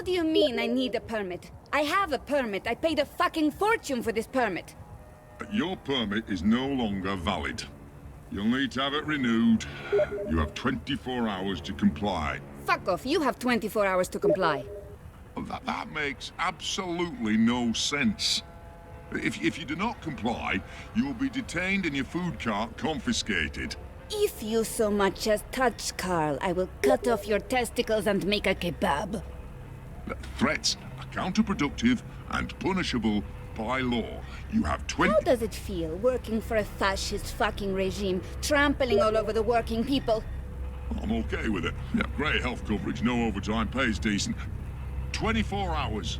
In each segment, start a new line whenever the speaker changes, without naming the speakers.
What do you mean I need a permit? I have a permit. I paid a fucking fortune for this permit.
Your permit is no longer valid. You'll need to have it renewed. You have 24 hours to comply.
Fuck off. You have 24 hours to comply.
That makes absolutely no sense. If you do not comply, you will be detained and your food cart confiscated.
If you so much as touch Carl, I will cut off your testicles and make a kebab.
Threats are counterproductive and punishable by law. You have 20...
How does it feel working for a fascist fucking regime, trampling all over the working people?
I'm okay with it. Yeah, great health coverage, no overtime, pays decent. 24 hours.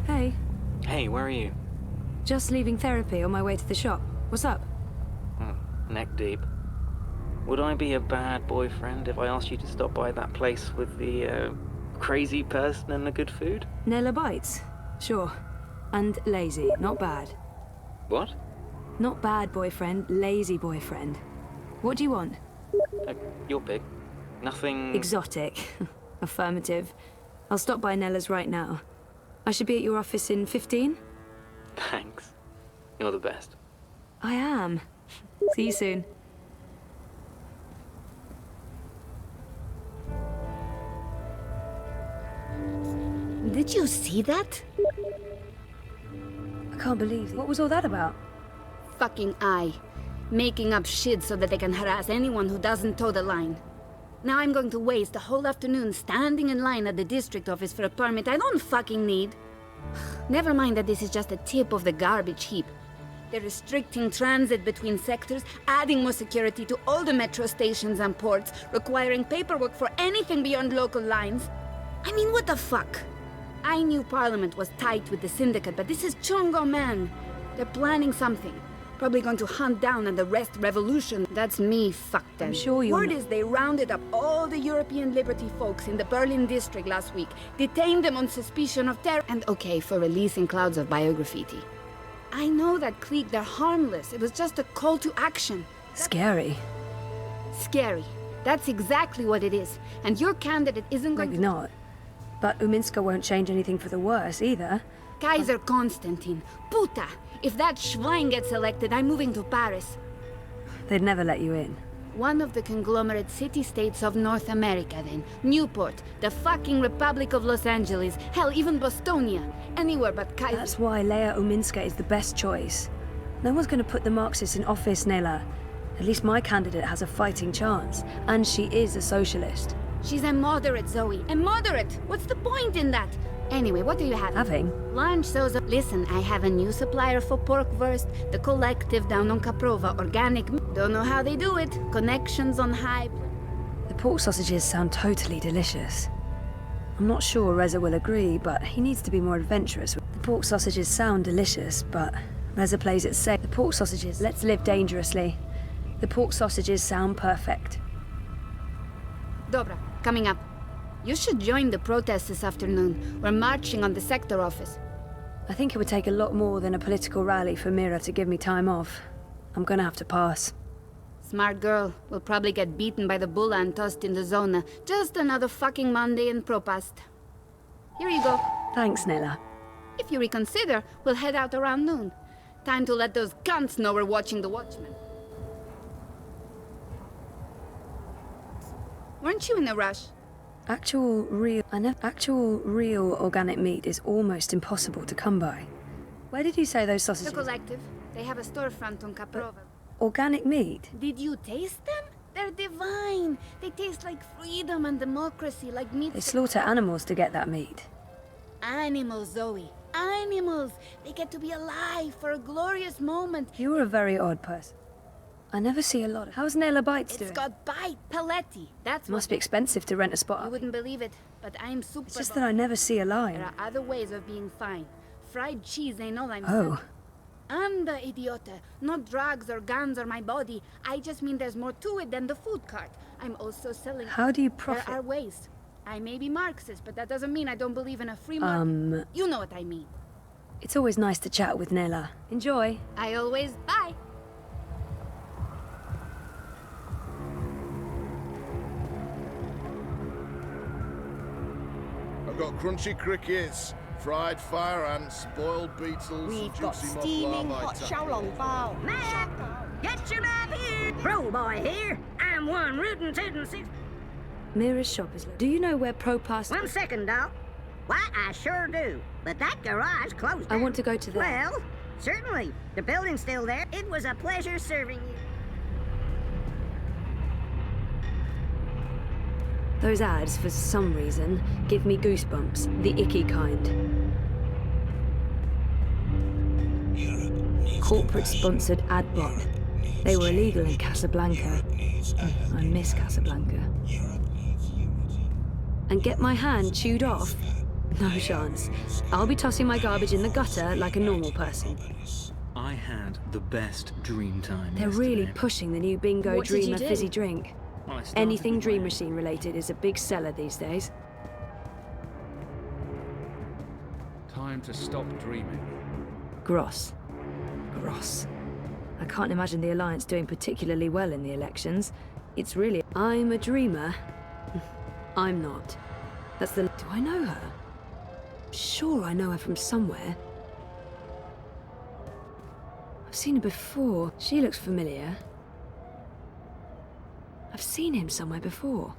Hey.
Hey, where are you?
Just leaving therapy on my way to the shop. What's up?
Neck deep. Would I be a bad boyfriend if I asked you to stop by that place with the, crazy person and the good food?
Nella Bites? Sure. And lazy, not bad.
What?
Not bad boyfriend, lazy boyfriend. What do you want?
Your pick. Nothing...
Exotic. Affirmative. I'll stop by Nella's right now. I should be at your office in 15?
Thanks. You're the best.
I am. See you soon.
Did you see that?
I can't believe it. What was all that about?
Fucking I. Making up shit so that they can harass anyone who doesn't toe the line. Now I'm going to waste the whole afternoon standing in line at the district office for a permit I don't fucking need. Never mind that this is just a tip of the garbage heap. They're restricting transit between sectors, adding more security to all the metro stations and ports, requiring paperwork for anything beyond local lines. I mean, what the fuck? I knew Parliament was tight with the syndicate, but this is Chongo, man. They're planning something. Probably going to hunt down and arrest revolution. That's me, fuck them.
I'm sure you're
Word is they rounded up all the European Liberty folks in the Berlin district last week, detained them on suspicion of terror, and okay for releasing clouds of biograffiti. I know that clique, they're harmless. It was just a call to action.
Scary.
Scary. That's exactly what it is. And your candidate isn't going
Maybe not. But Uminska won't change anything for the worse, either.
Kaiser Konstantin. Puta! If that Schwein gets elected, I'm moving to Paris.
They'd never let you in.
One of the conglomerate city-states of North America, then. Newport, the fucking Republic of Los Angeles, hell, even Bostonia. Anywhere but Kaiser.
That's why Leia Uminska is the best choice. No one's going to put the Marxists in office, Nela. At least my candidate has a fighting chance. And she is a socialist.
She's a moderate, Zoe. A moderate! What's the point in that? Anyway, what do you have?
Having?
Lunch, Zozo. Listen, I have a new supplier for pork wurst. The Collective down on Caprova. Organic. Don't know how they do it. Connections on hype.
The pork sausages sound totally delicious. I'm not sure Reza will agree, but he needs to be more adventurous. The pork sausages sound delicious, but Reza plays it safe. The pork sausages, let's live dangerously. The pork sausages sound perfect.
Dobra, coming up. You should join the protest this afternoon. We're marching on the sector office.
I think it would take a lot more than a political rally for Mira to give me time off. I'm gonna have to pass.
Smart girl. We'll probably get beaten by the bulla and tossed in the zona. Just another fucking Monday in Propast. Here you go.
Thanks, Nella.
If you reconsider, we'll head out around noon. Time to let those cunts know we're watching the Watchmen. Weren't you in a rush?
Actual real organic meat is almost impossible to come by. Where did you say those sausages?
The Collective. They have a storefront on Caprova.
Organic meat?
Did you taste them? They're divine. They taste like freedom and democracy, like meat.
They slaughter animals to get that meat.
Animals, Zoe. Animals. They get to be alive for a glorious moment.
You're a very odd person. I never see a lot of... How's Nella Bites doing?
It's got bite. Paletti. That's
Must be expensive to rent a spot.
You wouldn't believe it, but I'm super...
It's just that I never see a line.
There are other ways of being fine. Fried cheese ain't all I'm
Oh.
I'm the idiota. Not drugs or guns or my body. I just mean there's more to it than the food cart. I'm also selling...
How do you profit?
There are ways. I may be Marxist, but that doesn't mean I don't believe in a free market. You know what I mean.
It's always nice to chat with Nella. Enjoy.
I always... Bye.
got crunchy crickets, fried fire ants, boiled beetles,
We've
and
got
juicy moth
steaming
larvae
hot
tapped
xiao long
in.
bao.
Map! Get your map here! Pro boy here. I'm one rootin' tootin' six.
Nearest shop is... Do you know where Propass...
1 second, Doc. Why, I sure do. But that garage closed
I
down.
want to go to there.
Well, certainly. The building's still there. It was a pleasure serving you.
Those ads, for some reason, give me goosebumps. The icky kind. Corporate-sponsored ad bot. They were illegal in Casablanca. I miss Casablanca. And get my hand chewed off? No chance. I'll be tossing my garbage in the gutter like a normal person.
I had the best dream time.
They're really pushing the new Bingo
What did you
Dreamer
do?
fizzy drink.
Well, I started
Anything
with
Dream
my-
Machine related is a big seller these days.
Time to stop dreaming.
Gross. Gross. I can't imagine the Alliance doing particularly well in the elections. It's really... I'm a dreamer. I'm not. That's the... Do I know her? Sure I know her from somewhere. I've seen her before. She looks familiar. I've seen him somewhere before.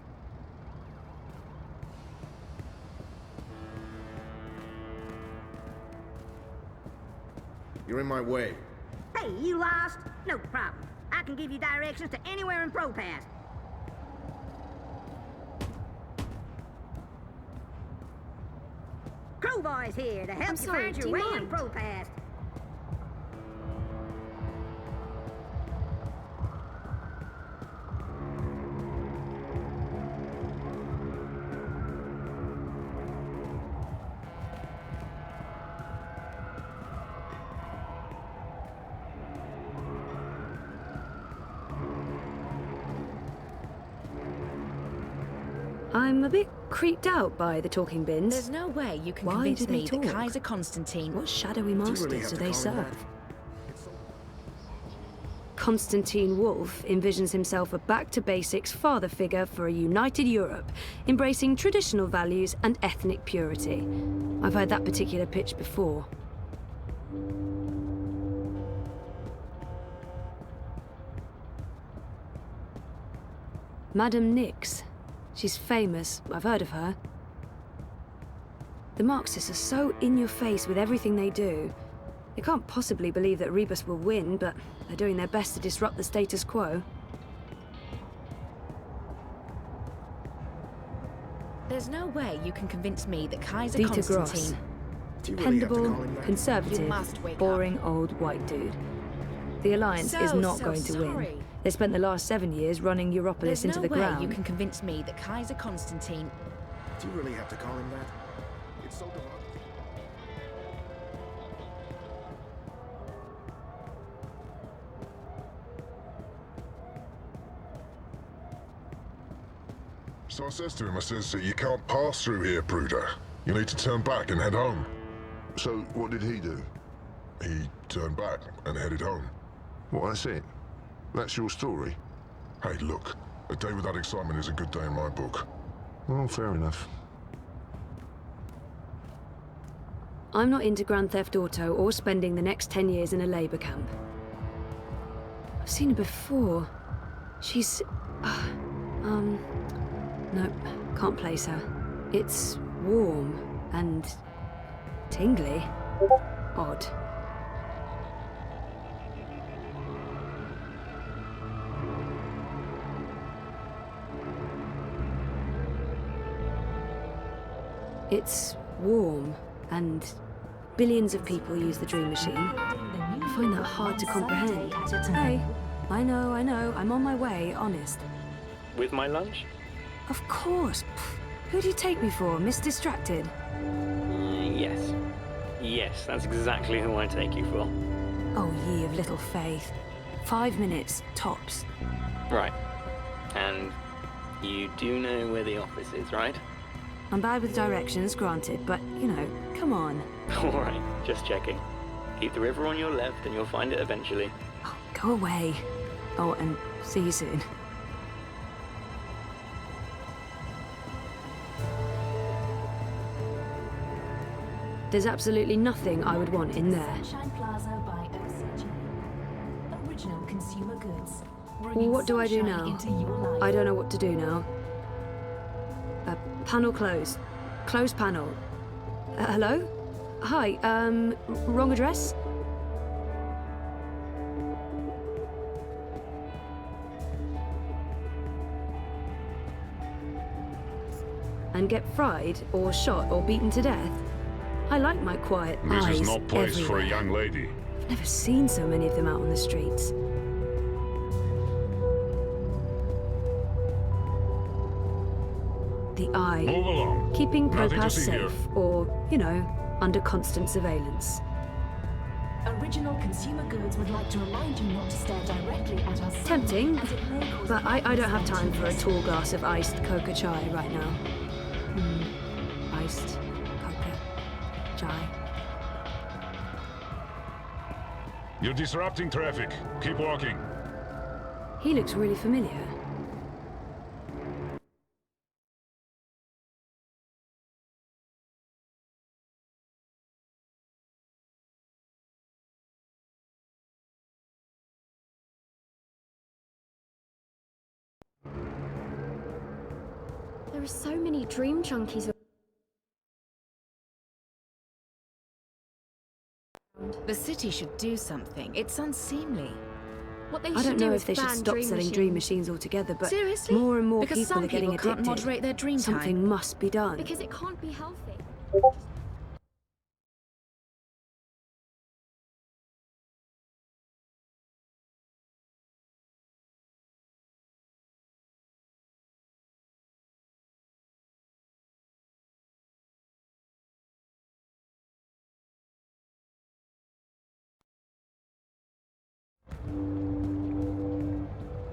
You're in my way.
Hey, you lost? No problem. I can give you directions to anywhere in ProPass. Crowboy's here to help you
sorry,
find
do
your
you
way in
mind?
ProPass.
I'm a bit creeped out by the talking bins.
There's no way you can
Why
convince
do they
me that
talk?
Kaiser Constantine...
What shadowy
have
masters
to
do they
call him
serve? Constantine Wolf envisions himself a back-to-basics father figure for a united Europe, embracing traditional values and ethnic purity. I've heard that particular pitch before. Madame Nix. She's famous. I've heard of her. The Marxists are so in your face with everything they do. They can't possibly believe that Rebus will win, but they're doing their best to disrupt the status quo.
There's no way you can convince me that Kaiser
Dieter
Constantine...
Gross.
Do you really have to
Dependable,
call him that?
conservative,
You must wake
boring old white dude. The Alliance is not
so
going to win.
sorry.
They spent the last 7 years running Europolis
There's
into
no
the
way
ground.
you can convince me that Kaiser Constantine...
Do you really have to call him that? It's so democratic.
So I says to him, I says, you can't pass through here, Bruder. You need to turn back and head home.
So, what did he do?
He turned back and headed home.
Well, that's it. That's your story.
Hey, look, a day without excitement is a good day in my book.
Well, fair enough.
I'm not into Grand Theft Auto or spending the next 10 years in a labor camp. I've seen her before. She's... Nope, can't place her. It's warm and tingly. Odd. It's warm and billions of people use the Dream Machine. I find that hard to comprehend. Hey, I know, I'm on my way, honest.
With my lunch?
Of course. Pff, who do you take me for, Miss Distracted?
Yes. Yes, that's exactly who I take you for.
Oh, ye of little faith. 5 minutes, tops.
Right. And you do know where the office is, right?
I'm bad with directions, granted, but, you know, come on.
Alright, just checking. Keep the river on your left and you'll find it eventually.
Oh, go away. Oh, and see you soon. There's absolutely nothing I would want in there.
Sunshine Plaza by OCG. Original consumer goods.
Well, what do I do now?
Into your life.
I don't know what to do now. Panel closed. Closed panel. Hello? Hi, wrong address? And get fried, or shot, or beaten to death? I like my quiet
This
eyes
is no place for a
everywhere.
young lady.
I've never seen so many of them out on the streets. The eye.
Move along.
Keeping
Nothing to
Propass
see
safe,
here.
or, you know, under constant surveillance.
Original consumer goods would like to remind you not to stare directly at us.
Tempting,
as it may cause
but I don't have time for a
infection.
tall glass of iced coca chai right now. Iced coca chai.
You're disrupting traffic. Keep walking.
He looks really familiar.
There are so many dream junkies.
The city should do something. It's unseemly.
What they
I
should
don't
do
know
is
if they should
ban
stop selling dream machines altogether, but
Seriously?
more and more
Because
people
some
are getting
people can't
addicted.
moderate their dream
Something
time.
must be done.
because it can't be healthy.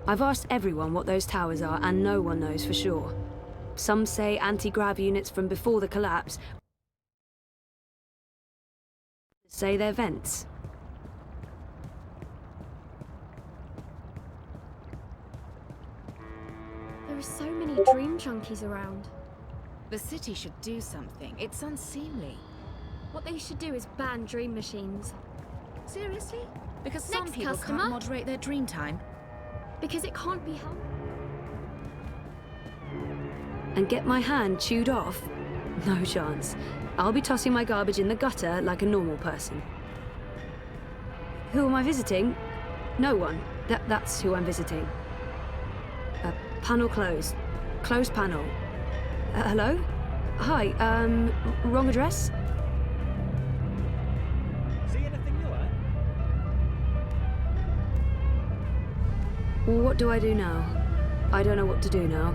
I've asked everyone what those towers are, and no one knows for sure. Some say anti-grav units from before the collapse. Say they're vents.
There are so many dream junkies around.
The city should do something. It's unseemly.
What they should do is ban dream machines.
Seriously? Because some
Next
people
customer.
can't moderate their dream time.
Because it can't be healthy.
And get my hand chewed off? No chance. I'll be tossing my garbage in the gutter like a normal person. Who am I visiting? No one. That's who I'm visiting. Panel closed. Closed panel. Hello? Hi, wrong address?
See anything you like?
What do I do now? I don't know what to do now.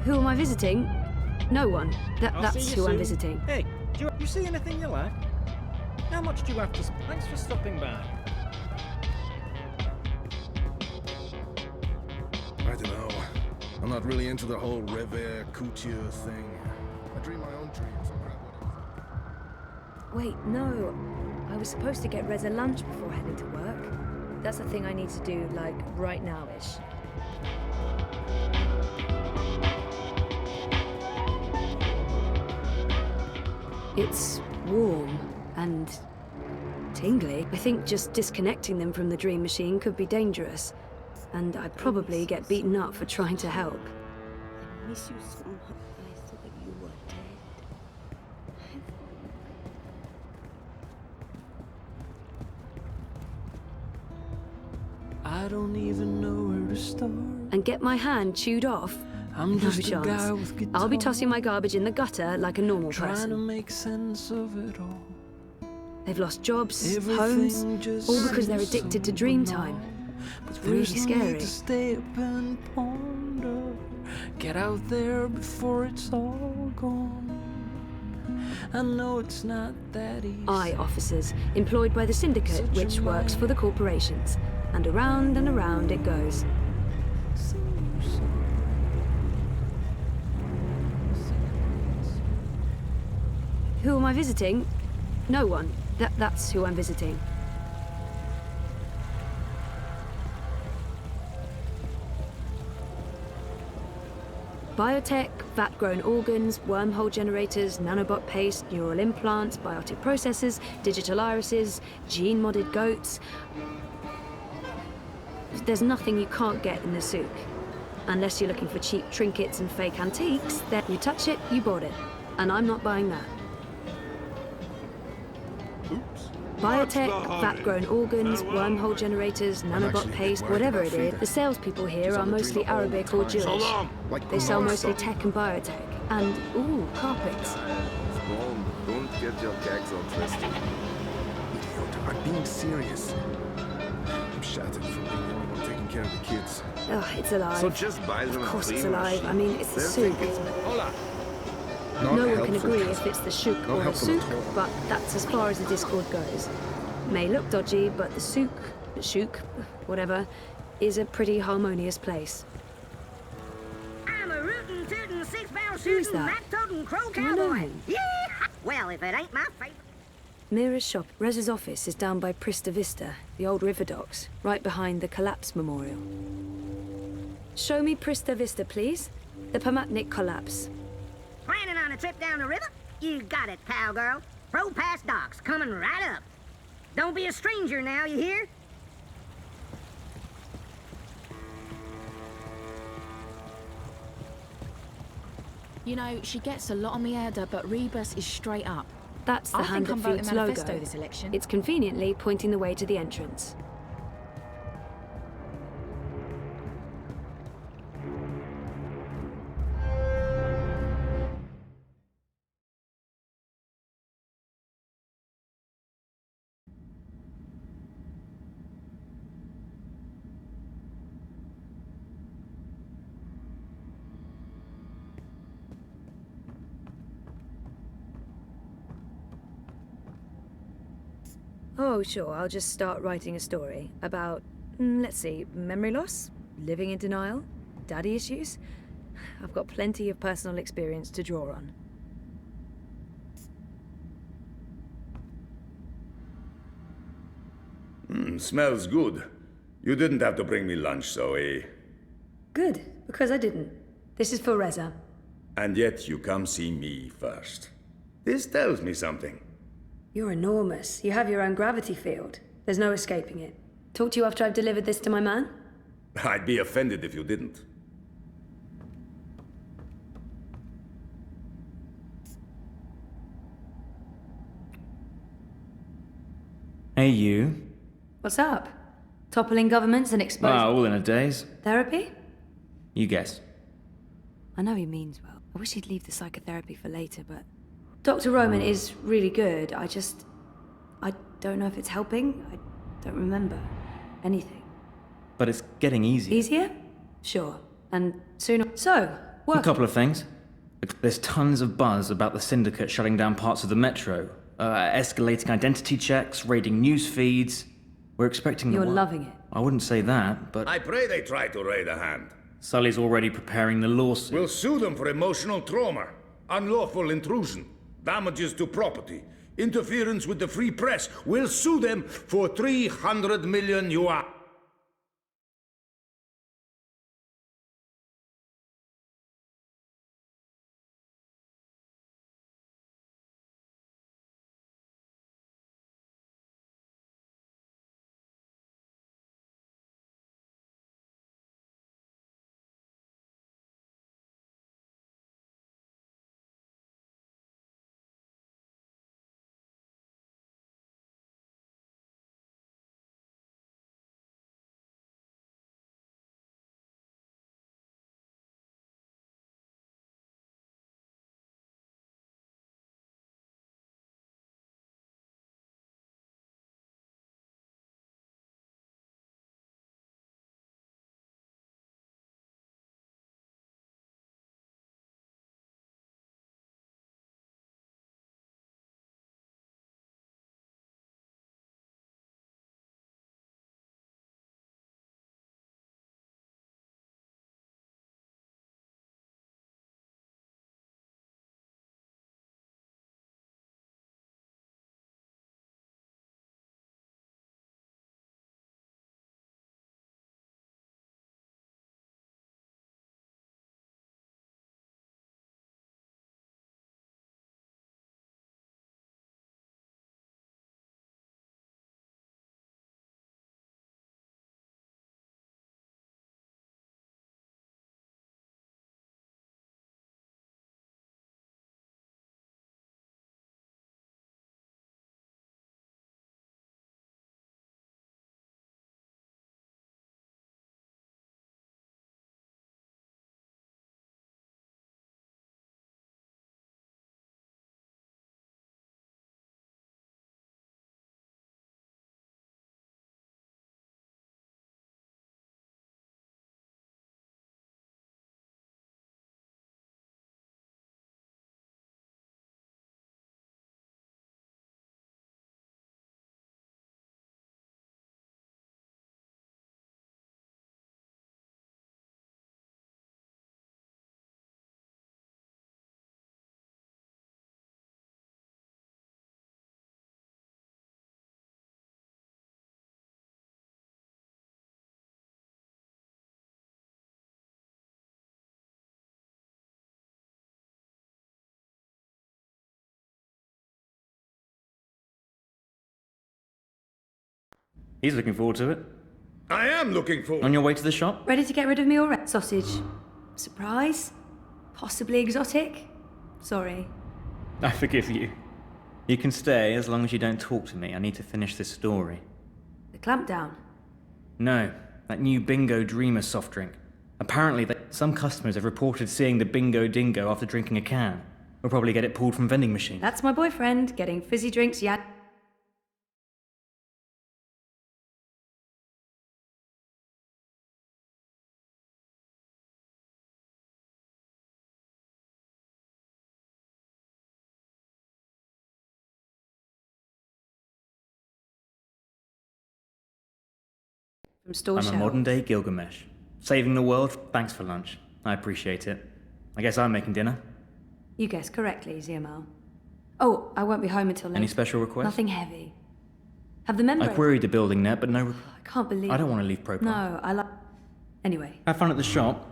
Who am I visiting? No one.
I'll
That's
see you
who I'm
soon.
visiting.
Hey, do you see anything you like? How much do you have to... Thanks for stopping by.
I don't know. I'm not really into the whole revere couture thing. I dream my own dreams. I'll grab whatever.
Wait, no. I was supposed to get Reza lunch before heading to work. That's the thing I need to do, like, right now-ish. It's warm and tingly. I think just disconnecting them from the dream machine could be dangerous. And I'd probably get beaten up for trying to help.
I miss you so much. I thought you were dead.
I don't even know where to start.
And get my hand chewed off?
I'm
No
just a
chance.
guy with guitar,
I'll be tossing my garbage in the gutter like a normal
trying to
person.
make sense of it all.
They've lost jobs,
Everything
homes,
just
all because they're
seems
addicted to
so
dream
banal.
time.
But
It's really
there's no
scary.
need to stay up and ponder. Get out there before it's all gone. I know it's not that easy.
Eye officers, employed by the syndicate,
Such a
which works for the
mind.
corporations. And around it goes. Who am I visiting? No one. That's who I'm visiting. Biotech, vat-grown organs, wormhole generators, nanobot paste, neural implants, biotic processors, digital irises, gene-modded goats. There's nothing you can't get in the souk. Unless you're looking for cheap trinkets and fake antiques, then you touch it, you bought it. And I'm not buying that.
Oops.
Biotech, vat-grown organs, wormhole generators, nanobot paste, whatever it is, the salespeople here are mostly Arabic or Jewish. They sell mostly tech and biotech. And, ooh, carpets.
Don't get your gags all twisted. Idiot, I'm being serious. I'm shattered from being the only one taking care of the kids.
Ugh, it's alive.
So just buy them.
Of course it's alive. I mean, it's the souk. No one can agree if it's the shuk or the souk, but that's as far as the Discord goes. May look dodgy, but the shuk, whatever, is a pretty harmonious place.
I'm a rootin', tootin', six-barrel
Who's
shootin',
that?
rat-toting, crow
Do I know
cowboy.
him?
Yeah! Well, if it ain't my favorite.
Mira's shop. Rez's office is down by Prista Vista, the old river docks, right behind the Collapse Memorial. Show me Prista Vista, please. The Pamatnik Collapse.
Planning on a trip down the river? You got it, cowgirl. Pro Pass docks coming right up. Don't be a stranger now, you hear?
You know, she gets a lot on me header, but Rebus is straight up.
That's the
I
Hand
think
That
I'm voting
Feeds
Manifesto
logo.
this election.
It's conveniently pointing the way to the entrance. Oh, sure, I'll just start writing a story about, let's see, memory loss, living in denial, daddy issues. I've got plenty of personal experience to draw on.
Smells good. You didn't have to bring me lunch, Zoe.
Good, because I didn't. This is for Reza.
And yet you come see me first. This tells me something.
You're enormous. You have your own gravity field. There's no escaping it. Talk to you after I've delivered this to my man?
I'd be offended if you didn't.
Hey, you.
What's up? Toppling governments and exposing...
All in a daze.
Therapy?
You guess.
I know he means well. I wish he'd leave the psychotherapy for later, but... Dr. Roman is really good. I don't know if it's helping. I don't remember anything.
But it's getting easier.
Easier? Sure. And sooner... So, work...
A couple of things. There's tons of buzz about the Syndicate shutting down parts of the metro. Escalating identity checks, raiding news feeds. We're expecting
You're loving it.
I wouldn't say that, but...
I pray they try to raid a hand.
Sully's already preparing the lawsuit.
We'll sue them for emotional trauma, unlawful intrusion, damages to property, interference with the free press. We'll sue them for 300 million yuan.
He's looking forward to it.
I am looking forward.
On your way to the shop?
Ready to get rid of me already? Sausage. Surprise? Possibly exotic? Sorry.
I forgive you. You can stay as long as you don't talk to me. I need to finish this story.
The clampdown?
No, that new Bingo Dreamer soft drink. Apparently, some customers have reported seeing the Bingo Dingo after drinking a can. We'll probably get it pulled from vending machines.
That's my boyfriend, getting fizzy drinks, yeah. From store
I'm
shelves.
a modern-day Gilgamesh. Saving the world, thanks for lunch. I appreciate it. I guess I'm making dinner.
You guessed correctly, Ziamal. Oh, I won't be home until later.
Any special requests?
Nothing heavy. Have the membranes...
I queried the building net, but no...
I can't believe
I don't want to leave Propar.
No, I like... Anyway.
Have fun at the shop.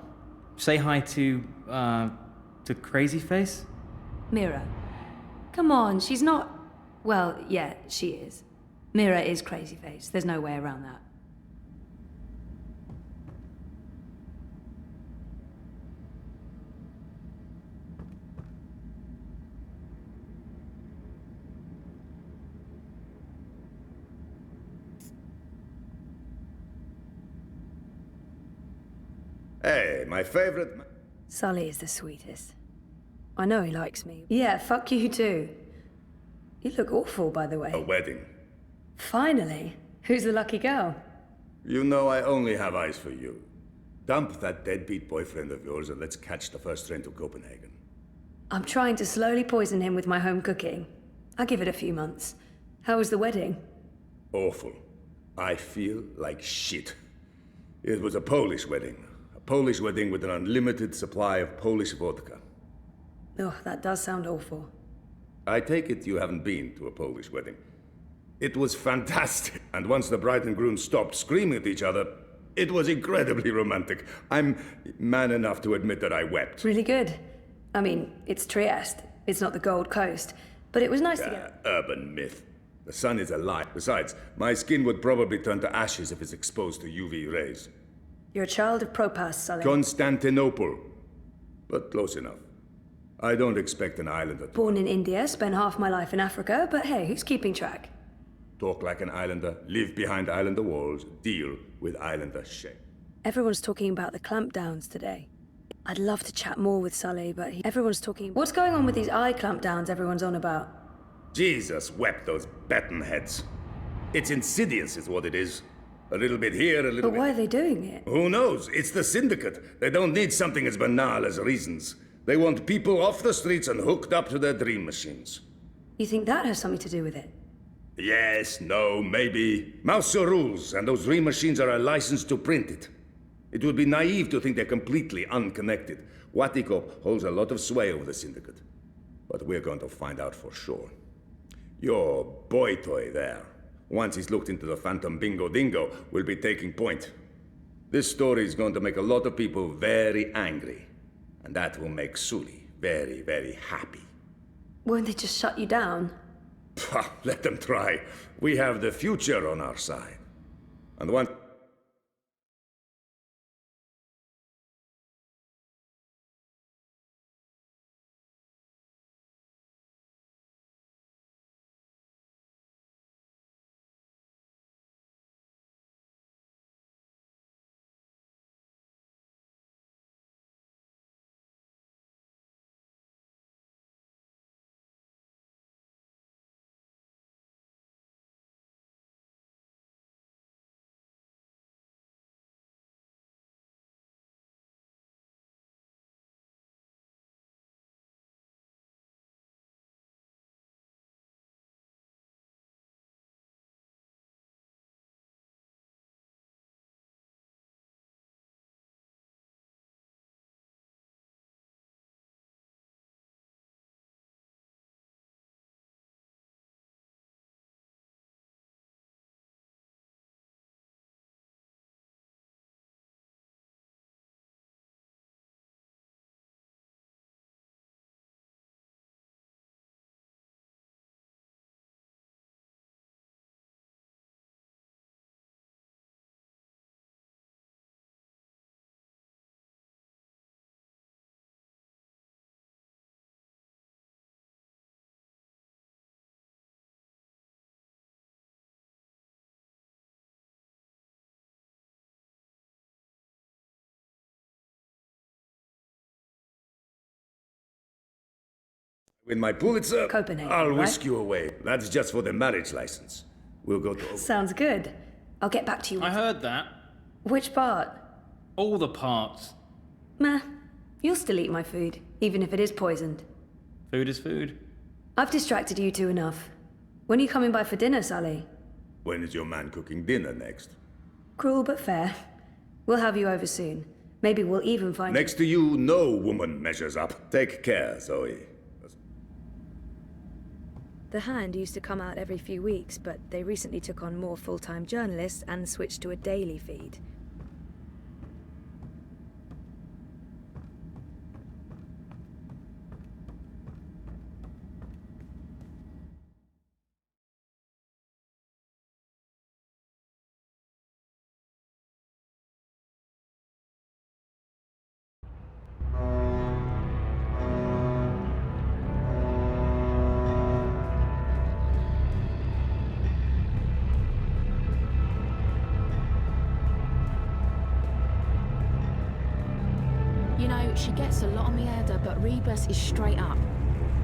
Say hi to Crazy Face?
Mira. Come on, she's not... Well, yeah, she is. Mira is crazy face. There's no way around that.
Hey, my favorite...
Sully is the sweetest. I know he likes me. Yeah, fuck you too. You look awful, by the way.
A wedding.
Finally. Who's the lucky girl?
You know I only have eyes for you. Dump that deadbeat boyfriend of yours and let's catch the first train to Copenhagen.
I'm trying to slowly poison him with my home cooking. I'll give it a few months. How was the wedding?
Awful. I feel like shit. It was a Polish wedding. A Polish wedding with an unlimited supply of Polish vodka.
Oh, that does sound awful.
I take it you haven't been to a Polish wedding. It was fantastic. And once the bride and groom stopped screaming at each other, it was incredibly romantic. I'm man enough to admit that I wept.
Really good. I mean, it's Trieste. It's not the Gold Coast. But it was nice to get...
Urban myth. The sun is a lie. Besides, my skin would probably turn to ashes if it's exposed to UV rays.
You're a child of Propas, Sully.
Constantinople. But close enough. I don't expect an islander to...
Born in India, spent half my life in Africa, but hey, who's keeping track?
Talk like an islander, live behind islander walls, deal with islander shame.
Everyone's talking about the clampdowns today. I'd love to chat more with Sully, but everyone's talking... What's going on with these eye clampdowns everyone's on about?
Jesus wept those baton heads. It's insidious is what it is. A little bit here, a little bit...
But why are they doing it?
Who knows? It's the syndicate. They don't need something as banal as reasons. They want people off the streets and hooked up to their dream machines.
You think that has something to do with it?
Yes, no, maybe. Mauser rules, and those dream machines are a license to print it. It would be naive to think they're completely unconnected. Watiko holds a lot of sway over the syndicate. But we're going to find out for sure. Your boy toy there, once he's looked into the Phantom Bingo Dingo, will be taking point. This story is going to make a lot of people very angry. And that will make Sully very, very happy.
Won't they just shut you down?
Let them try. We have the future on our side. And one... With my Pulitzer,
Copenhagen,
I'll
right?
whisk you away. That's just for the marriage license. We'll go to...
Sounds good. I'll get back to you.
I heard that.
Which part?
All the parts.
Meh. You'll still eat my food, even if it is poisoned.
Food is food.
I've distracted you two enough. When are you coming by for dinner, Sully?
When is your man cooking dinner next?
Cruel but fair. We'll have you over soon. Maybe we'll even find...
Next to you, no woman measures up. Take care, Zoe.
The Hand used to come out every few weeks, but they recently took on more full-time journalists and switched to a daily feed.
You know, she gets a lot on me, Erda, but Rebus is straight up.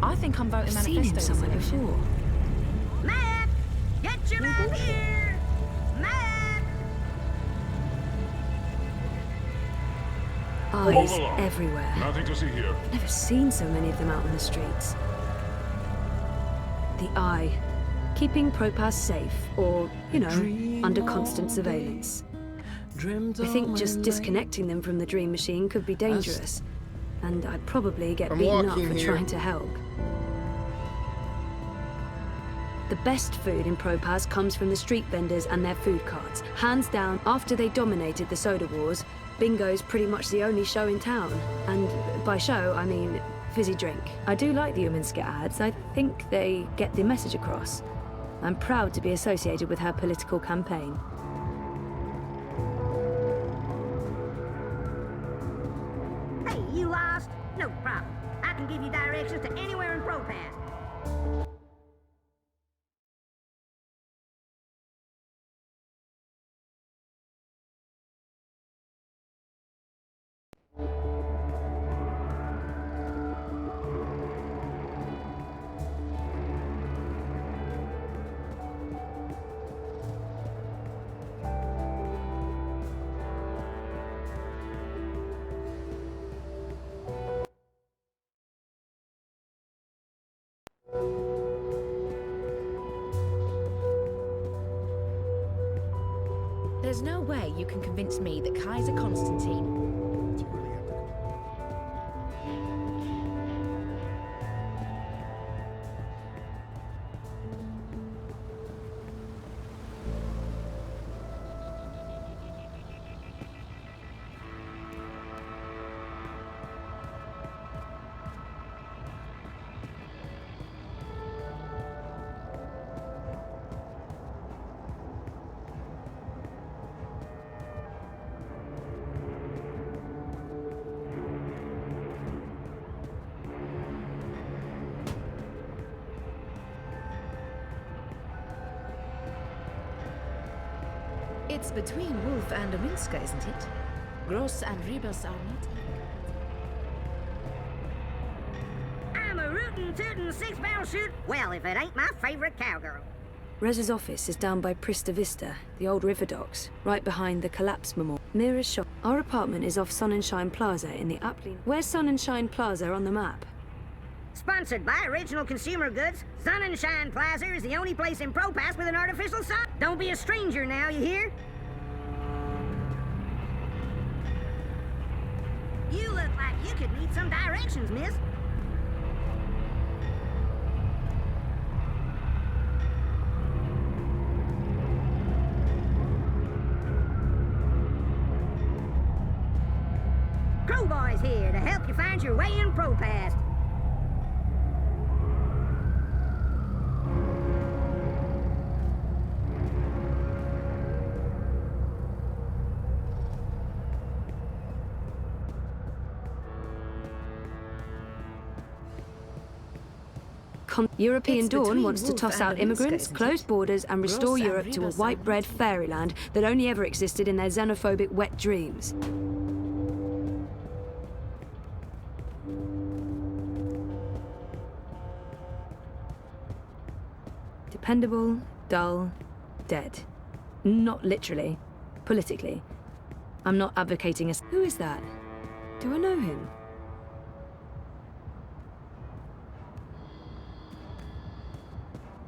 I think I'm voting
I've seen him
manifesto
somewhere
resolution.
before.
Map! Get your map here! Map!
Eyes
Move along.
everywhere.
Nothing to see here.
I've never seen so many of them out on the streets. The Eye. Keeping Propass safe, or, you know, under constant surveillance. I think just disconnecting them from the dream machine could be dangerous. And I'd probably get beaten up for trying to help. The best food in Propass comes from the street vendors and their food carts. Hands down, after they dominated the soda wars, bingo's pretty much the only show in town. And by show, I mean fizzy drink. I do like the Uminska ads. I think they get the message across. I'm proud to be associated with her political campaign.
Hey, you lost? No problem. I can give you directions to anywhere in Propass.
There's no way you can convince me that Kaiser Constantine... It's between Wolf and Uminska, isn't it? Gross and Rebus are not...
I'm a rootin' tootin' six-barrel shoot. Well, if it ain't my favorite cowgirl.
Rez's office is down by Prista Vista, the old river docks, right behind the collapse memorial. Mira's shop. Our apartment is off Sun and Shine Plaza in the Aptly... Where's Sun and Shine Plaza on the map?
Sponsored by Original Consumer Goods, Sun and Shine Plaza is the only place in Propass with an artificial sun. Don't be a stranger now, you hear? You look like you could need some directions, miss. Crowboy's here to help you find your way in Propass.
European
It's
Dawn
between
wants to
Wolf
toss
and
out
Uminska,
immigrants,
isn't
close
it?
borders, and restore
Gross and
Europe to a
Rebus
white
are
bread fairyland that only ever existed in their xenophobic wet dreams. Expendable, dull, dead. Not literally. Politically. I'm not advocating a... Who is that? Do I know him?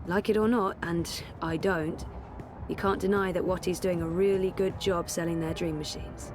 Like it or not, and I don't, you can't deny that Watty's doing a really good job selling their dream machines.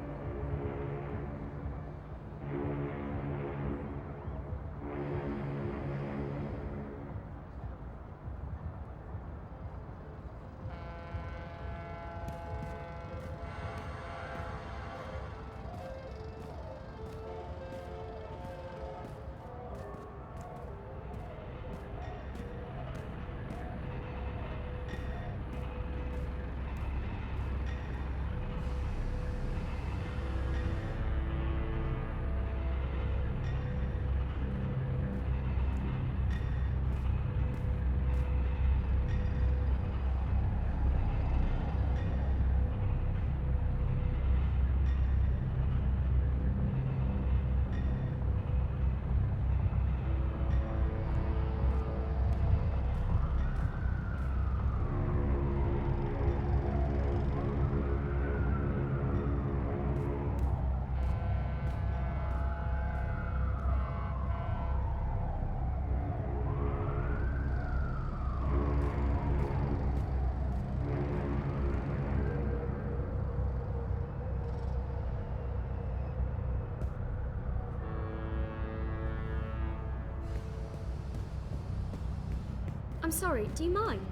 I'm sorry, do you mind?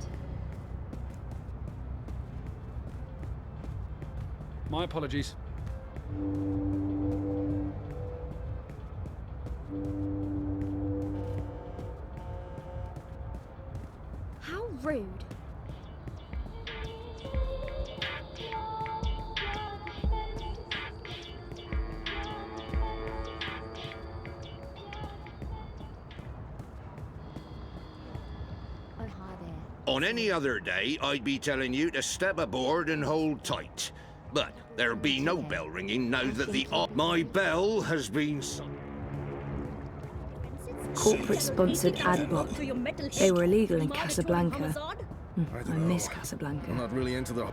My apologies.
How rude.
On any other day, I'd be telling you to step aboard and hold tight. But there'll be no bell ringing now that my bell has been...
Corporate-sponsored ad bot. They were illegal in Casablanca. I miss Casablanca.
I'm not really into the...